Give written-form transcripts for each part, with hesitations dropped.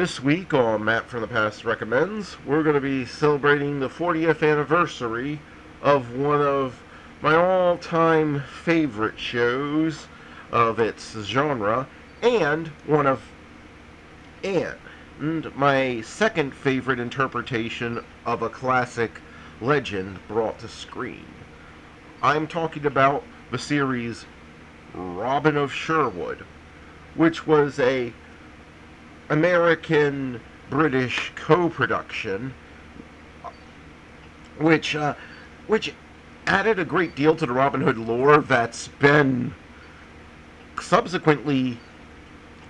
This week on Matt from the Past Recommends, we're going to be celebrating the 40th anniversary of one of my all-time favorite shows of its genre, and and my second favorite interpretation of a classic legend brought to screen. I'm talking about the series Robin of Sherwood, which was a American British co-production, which added a great deal to the Robin Hood lore that's been subsequently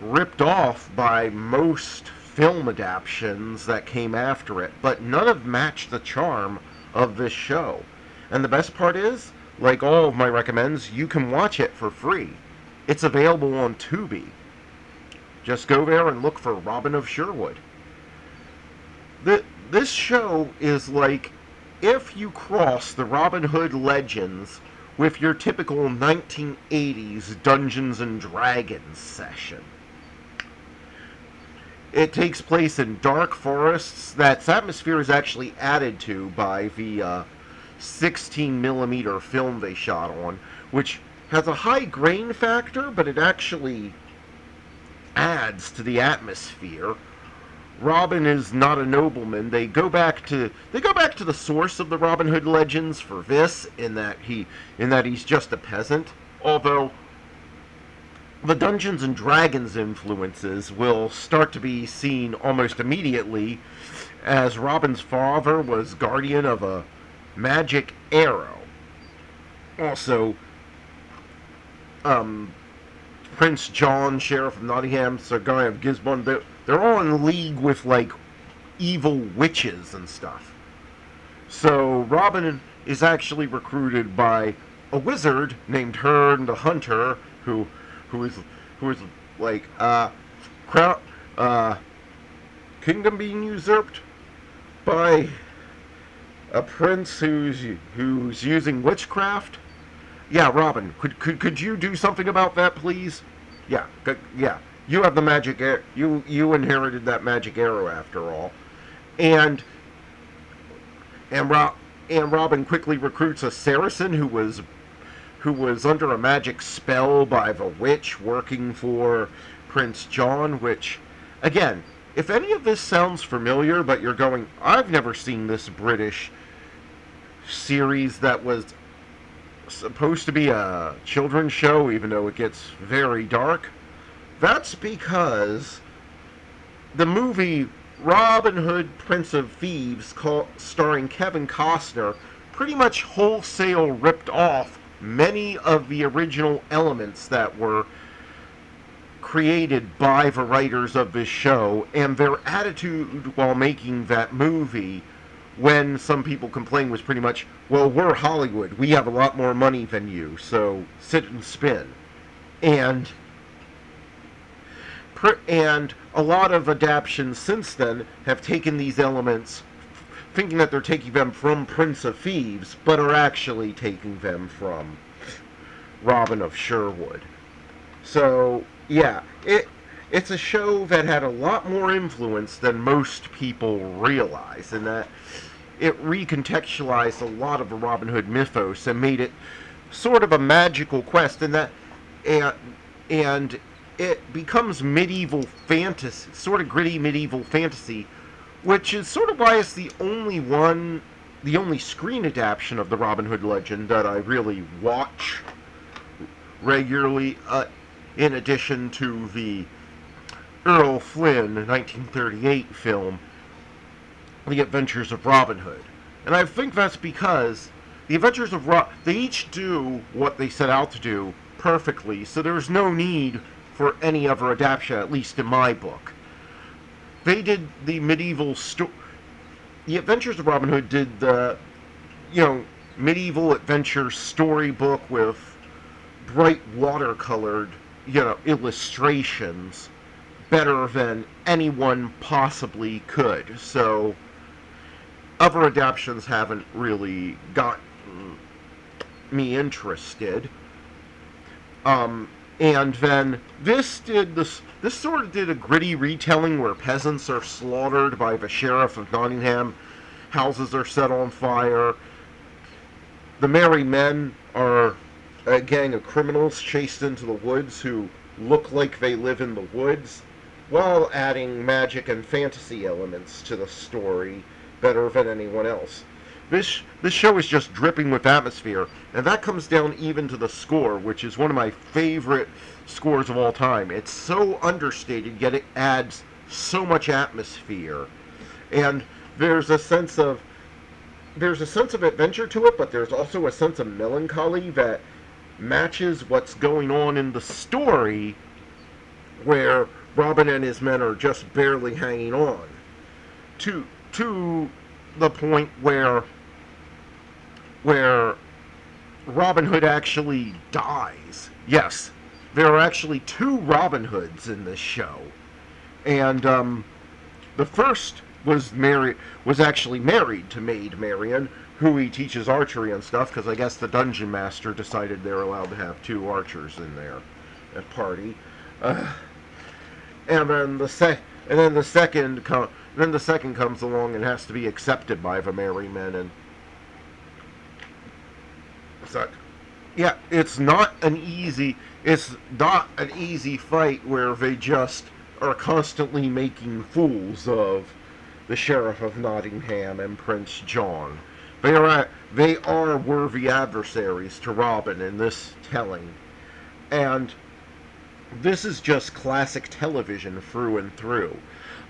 ripped off by most film adaptations that came after it, but none have matched the charm of this show. And the best part is, like all of my recommends, you can watch it for free. It's available on Tubi. Just go there and look for Robin of Sherwood. This show is like if you cross the Robin Hood legends with your typical 1980s Dungeons and Dragons session. It takes place in dark forests that's atmosphere is actually added to by the 16mm film they shot on, which has a high grain factor, but it actually adds to the atmosphere. Robin is not a nobleman. They go back to the source of the Robin Hood legends for this, in that he's just a peasant. Although the Dungeons and Dragons influences will start to be seen almost immediately, as Robin's father was guardian of a magic arrow. Also, Prince John, Sheriff of Nottingham, Sir Guy of Gisborne, they're all in league with, like, evil witches and stuff. So Robin is actually recruited by a wizard named Herne the Hunter, who is like, kingdom being usurped by a prince who's using witchcraft. Yeah, Robin, could you do something about that, please? Yeah. You have the magic arrow. You inherited that magic arrow after all, and Robin quickly recruits a Saracen who was under a magic spell by the witch working for Prince John. Which, again, if any of this sounds familiar, but you're going, I've never seen this British series that was supposed to be a children's show, even though it gets very dark, that's because the movie Robin Hood, Prince of Thieves, starring Kevin Costner, pretty much wholesale ripped off many of the original elements that were created by the writers of this show, and their attitude while making that movie, when some people complain, was pretty much, well, we're Hollywood, we have a lot more money than you, so sit and spin. And a lot of adaptations since then have taken these elements, thinking that they're taking them from Prince of Thieves, but are actually taking them from Robin of Sherwood. So, yeah, it's a show that had a lot more influence than most people realize, and that it recontextualized a lot of the Robin Hood mythos and made it sort of a magical quest, and it becomes medieval fantasy, sort of gritty medieval fantasy, which is sort of why it's the only screen adaptation of the Robin Hood legend that I really watch regularly, in addition to the Errol Flynn 1938 film, The Adventures of Robin Hood. And I think that's because the Adventures of they each do what they set out to do perfectly, so there's no need for any other adaptation, at least in my book. They did the medieval The Adventures of Robin Hood did the, medieval adventure storybook with bright watercolored, illustrations better than anyone possibly could. So other adaptations haven't really gotten me interested. And then this sort of did a gritty retelling where peasants are slaughtered by the sheriff of Nottingham, houses are set on fire. The merry men are a gang of criminals chased into the woods who look like they live in the woods, while adding magic and fantasy elements to the story better than anyone else. This show is just dripping with atmosphere, and that comes down even to the score, which is one of my favorite scores of all time. It's so understated, yet it adds so much atmosphere. And there's a sense of adventure to it, but there's also a sense of melancholy that matches what's going on in the story, where Robin and his men are just barely hanging on to the point where Robin Hood actually dies. Yes, there are actually two Robin Hoods in this show, and the first was actually married to Maid Marian, who he teaches archery and stuff, because I guess the dungeon master decided they're allowed to have two archers in there at party. And then the second comes along and has to be accepted by the merry men, and so, yeah, it's not an easy fight where they just are constantly making fools of the Sheriff of Nottingham and Prince John. They are worthy adversaries to Robin in this telling, and this is just classic television through and through.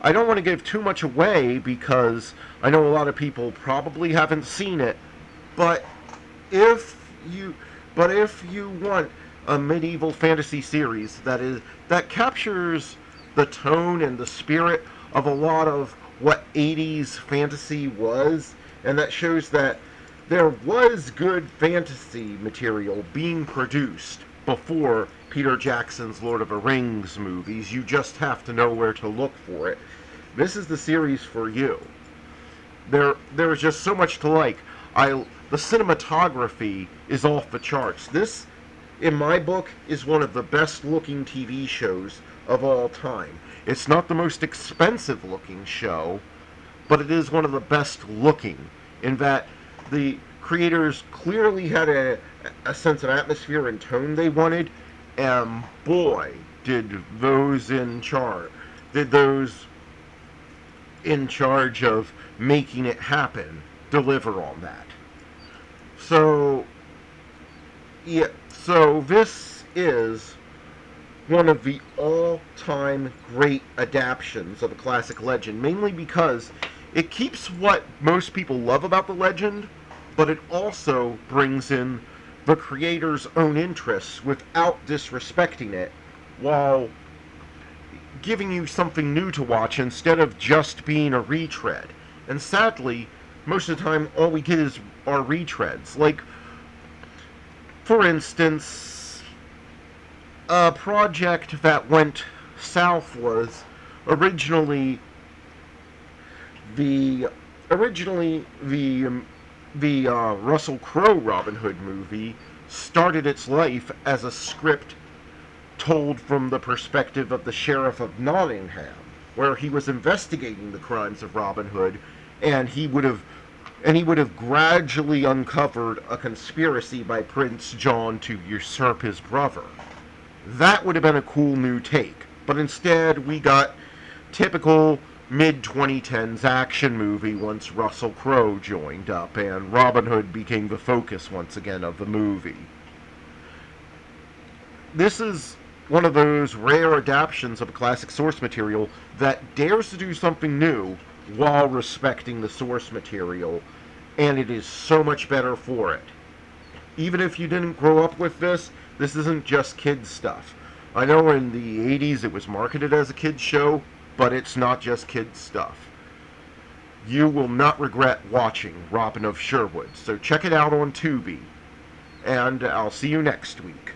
I don't want to give too much away because I know a lot of people probably haven't seen it, but if you want a medieval fantasy series that captures the tone and the spirit of a lot of what 80s fantasy was, and that shows that there was good fantasy material being produced before Peter Jackson's Lord of the Rings movies. You just have to know where to look for it. This is the series for you. There's just so much to like. The cinematography is off the charts. This, in my book, is one of the best looking TV shows of all time. It's not the most expensive looking show, but it is one of the best looking, in that the creators clearly had a sense of atmosphere and tone they wanted, and boy, did those in charge of making it happen deliver on that. So, yeah, so this is one of the all-time great adaptions of a classic legend, mainly because it keeps what most people love about the legend, but it also brings in the creator's own interests without disrespecting it, while giving you something new to watch instead of just being a retread. And sadly, most of the time, all we get are retreads. Like, for instance, a project that went south was originally the Russell Crowe Robin Hood movie started its life as a script told from the perspective of the Sheriff of Nottingham, where he was investigating the crimes of Robin Hood, and he would have gradually uncovered a conspiracy by Prince John to usurp his brother. That would have been a cool new take, but instead we got typical mid-2010s action movie once Russell Crowe joined up, and Robin Hood became the focus once again of the movie. This is one of those rare adaptations of a classic source material that dares to do something new while respecting the source material, and it is so much better for it. Even if you didn't grow up with this isn't just kids stuff. I know in the 80s it was marketed as a kids show, but it's not just kids stuff. You will not regret watching Robin of Sherwood, so check it out on Tubi, and I'll see you next week.